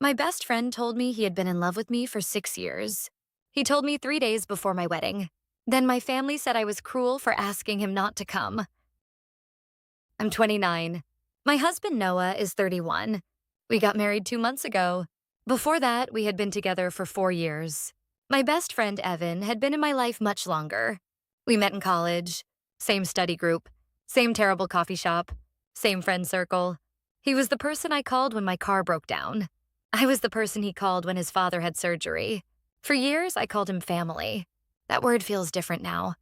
My best friend told me he had been in love with me for 6 years. He told me 3 days before my wedding. Then my family said I was cruel for asking him not to come. I'm 29. My husband Noah is 31. We got married 2 months ago. Before that, we had been together for 4 years. My best friend Evan had been in my life much longer. We met in college, same study group, same terrible coffee shop, same friend circle. He was the person I called when my car broke down. I was the person he called when his father had surgery. For years, I called him family. That word feels different now.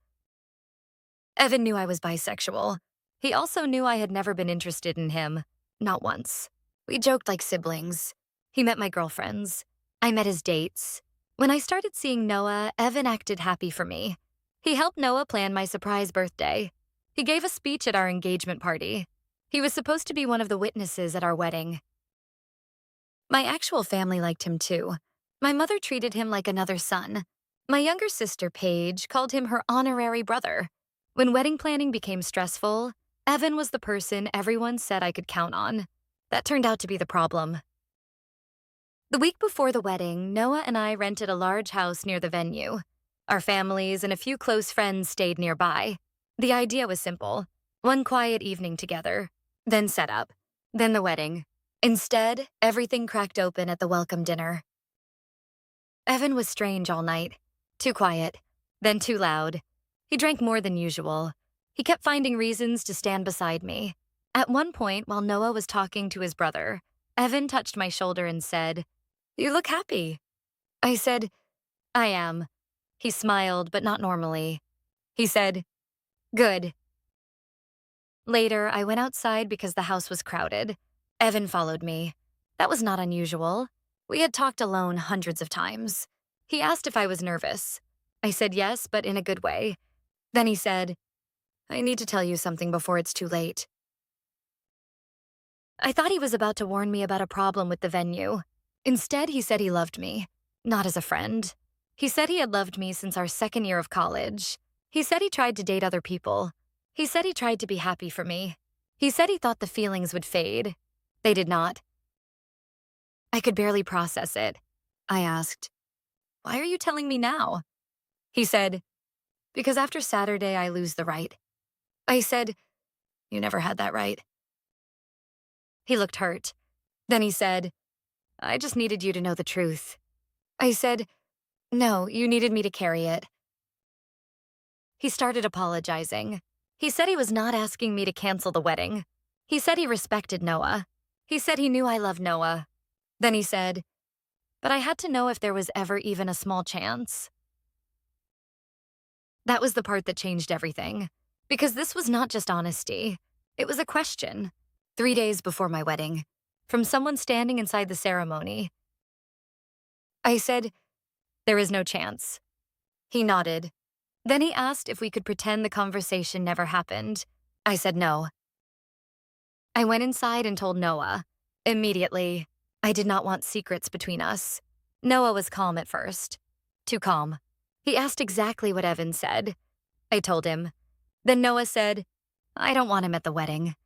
Evan knew I was bisexual. He also knew I had never been interested in him. Not once. We joked like siblings. He met my girlfriends. I met his dates. When I started seeing Noah, Evan acted happy for me. He helped Noah plan my surprise birthday. He gave a speech at our engagement party. He was supposed to be one of the witnesses at our wedding. My actual family liked him too. My mother treated him like another son. My younger sister, Paige, called him her honorary brother. When wedding planning became stressful, Evan was the person everyone said I could count on. That turned out to be the problem. The week before the wedding, Noah and I rented a large house near the venue. Our families and a few close friends stayed nearby. The idea was simple. One quiet evening together, then setup, then the wedding. Instead, everything cracked open at the welcome dinner. Evan was strange all night. Too quiet, then too loud. He drank more than usual. He kept finding reasons to stand beside me. At one point, while Noah was talking to his brother, Evan touched my shoulder and said, "You look happy." I said, "I am." He smiled, but not normally. He said, "Good." Later, I went outside because the house was crowded. Evan followed me. That was not unusual. We had talked alone hundreds of times. He asked if I was nervous. I said yes, but in a good way. Then he said, "I need to tell you something before it's too late." I thought he was about to warn me about a problem with the venue. Instead, he said he loved me, not as a friend. He said he had loved me since our second year of college. He said he tried to date other people. He said he tried to be happy for me. He said he thought the feelings would fade. They did not. I could barely process it. I asked, "Why are you telling me now?" He said, "Because after Saturday, I lose the right." I said, "You never had that right." He looked hurt. Then he said, "I just needed you to know the truth." I said, "No, you needed me to carry it." He started apologizing. He said he was not asking me to cancel the wedding. He said he respected Noah. He said he knew I loved Noah. Then he said, "But I had to know if there was ever even a small chance." That was the part that changed everything. Because this was not just honesty. It was a question. 3 days before my wedding. From someone standing inside the ceremony. I said, "There is no chance." He nodded. Then he asked if we could pretend the conversation never happened. I said no. I went inside and told Noah. Immediately, I did not want secrets between us. Noah was calm at first. Too calm. He asked exactly what Evan said. I told him. Then Noah said, "I don't want him at the wedding."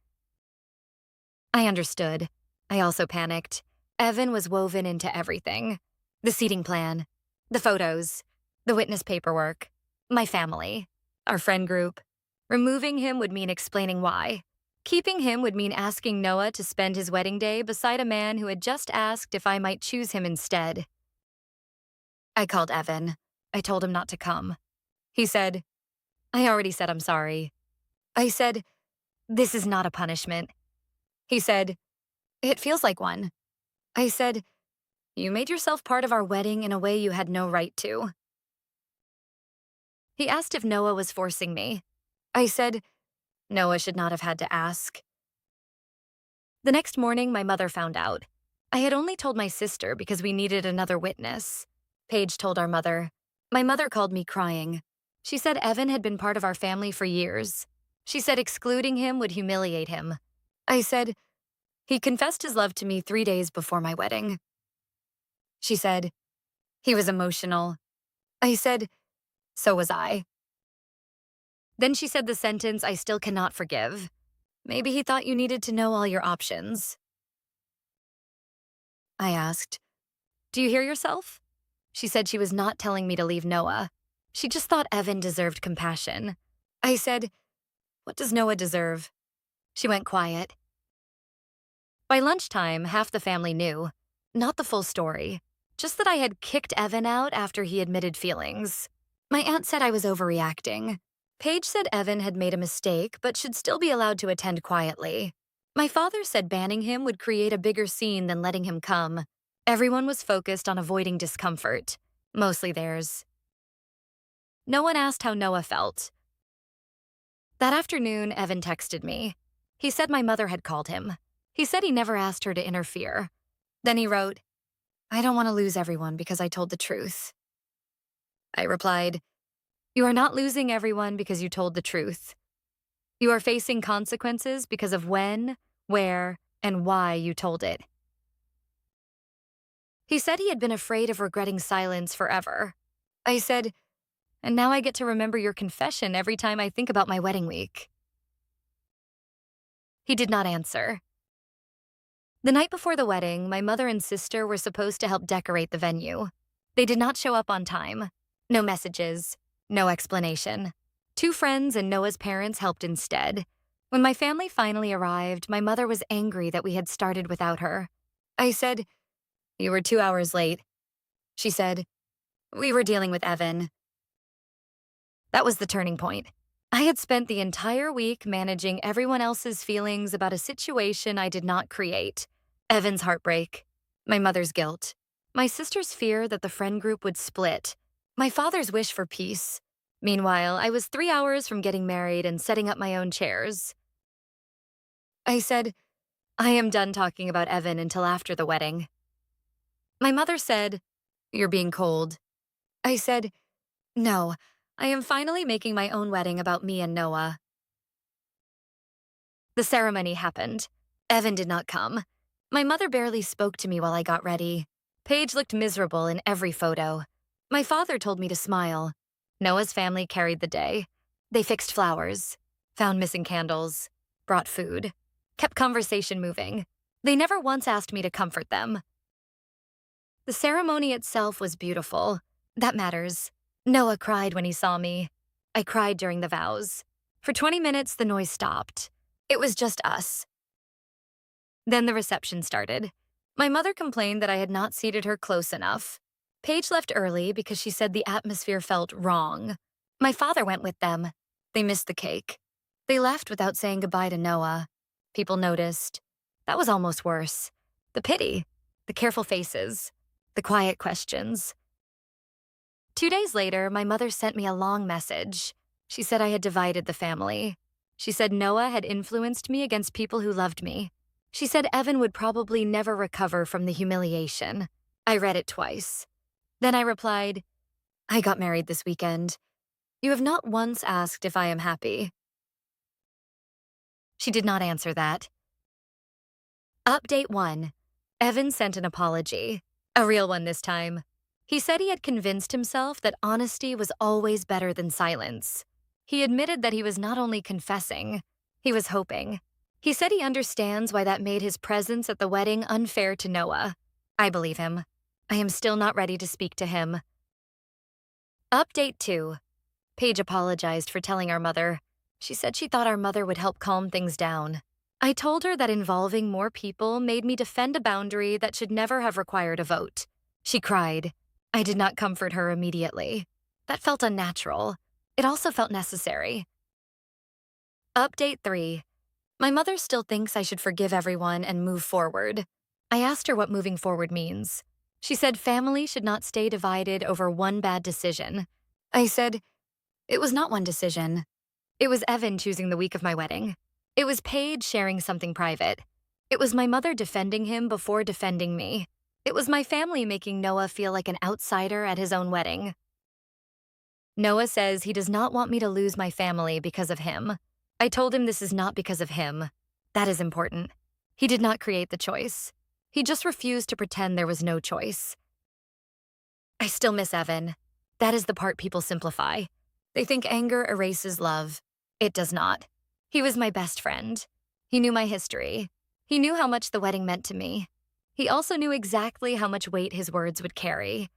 I understood. I also panicked. Evan was woven into everything. The seating plan, the photos, the witness paperwork, my family, our friend group. Removing him would mean explaining why. Keeping him would mean asking Noah to spend his wedding day beside a man who had just asked if I might choose him instead. I called Evan. I told him not to come. He said, "I already said I'm sorry." I said, "This is not a punishment." He said, "It feels like one." I said, "You made yourself part of our wedding in a way you had no right to." He asked if Noah was forcing me. I said, Noah should not have had to ask. The next morning, my mother found out. I had only told my sister because we needed another witness. Paige told our mother. My mother called me crying. She said Evan had been part of our family for years. She said excluding him would humiliate him. I said, "He confessed his love to me 3 days before my wedding." She said, "He was emotional." I said, "So was I." Then she said the sentence I still cannot forgive. "Maybe he thought you needed to know all your options." I asked. Do you hear yourself? She said she was not telling me to leave Noah. She just thought Evan deserved compassion. I said, what does Noah deserve? She went quiet. By lunchtime, half the family knew. Not the full story. Just that I had kicked Evan out after he admitted feelings. My aunt said I was overreacting. Paige said Evan had made a mistake, but should still be allowed to attend quietly. My father said banning him would create a bigger scene than letting him come. Everyone was focused on avoiding discomfort, mostly theirs. No one asked how Noah felt. That afternoon, Evan texted me. He said my mother had called him. He said he never asked her to interfere. Then he wrote, I don't want to lose everyone because I told the truth. I replied, you are not losing everyone because you told the truth. You are facing consequences because of when, where, and why you told it. He said he had been afraid of regretting silence forever. I said, and now I get to remember your confession every time I think about my wedding week. He did not answer. The night before the wedding, my mother and sister were supposed to help decorate the venue. They did not show up on time. No messages, no explanation. 2 friends and Noah's parents helped instead. When my family finally arrived, my mother was angry that we had started without her. I said, you were 2 hours late. She said, we were dealing with Evan. That was the turning point. I had spent the entire week managing everyone else's feelings about a situation I did not create. Evan's heartbreak, my mother's guilt, my sister's fear that the friend group would split, my father's wish for peace. Meanwhile, I was 3 hours from getting married and setting up my own chairs. I said, I am done talking about Evan until after the wedding. My mother said, you're being cold. I said, no, I am finally making my own wedding about me and Noah. The ceremony happened. Evan did not come. My mother barely spoke to me while I got ready. Paige looked miserable in every photo. My father told me to smile. Noah's family carried the day. They fixed flowers, found missing candles, brought food, kept conversation moving. They never once asked me to comfort them. The ceremony itself was beautiful. That matters. Noah cried when he saw me. I cried during the vows. For 20 minutes, the noise stopped. It was just us. Then the reception started. My mother complained that I had not seated her close enough. Paige left early because she said the atmosphere felt wrong. My father went with them. They missed the cake. They left without saying goodbye to Noah. People noticed. That was almost worse. The pity, the careful faces, the quiet questions. 2 days later, my mother sent me a long message. She said I had divided the family. She said Noah had influenced me against people who loved me. She said Evan would probably never recover from the humiliation. I read it twice. Then I replied, I got married this weekend. You have not once asked if I am happy. She did not answer that. Update 1. Evan sent an apology. A real one this time. He said he had convinced himself that honesty was always better than silence. He admitted that he was not only confessing, he was hoping. He said he understands why that made his presence at the wedding unfair to Noah. I believe him. I am still not ready to speak to him. Update 2. Paige apologized for telling our mother. She said she thought our mother would help calm things down. I told her that involving more people made me defend a boundary that should never have required a vote. She cried. I did not comfort her immediately. That felt unnatural. It also felt necessary. Update 3. My mother still thinks I should forgive everyone and move forward. I asked her what moving forward means. She said family should not stay divided over one bad decision. I said, it was not one decision. It was Evan choosing the week of my wedding. It was Paige sharing something private. It was my mother defending him before defending me. It was my family making Noah feel like an outsider at his own wedding. Noah says he does not want me to lose my family because of him. I told him this is not because of him. That is important. He did not create the choice. He just refused to pretend there was no choice. I still miss Evan. That is the part people simplify. They think anger erases love. It does not. He was my best friend. He knew my history. He knew how much the wedding meant to me. He also knew exactly how much weight his words would carry.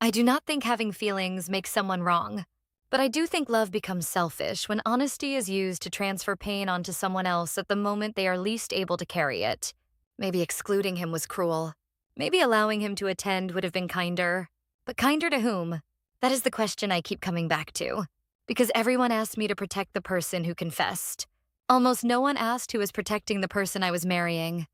I do not think having feelings makes someone wrong, but I do think love becomes selfish when honesty is used to transfer pain onto someone else at the moment they are least able to carry it. Maybe excluding him was cruel. Maybe allowing him to attend would have been kinder. But kinder to whom? That is the question I keep coming back to. Because everyone asked me to protect the person who confessed. Almost no one asked who was protecting the person I was marrying.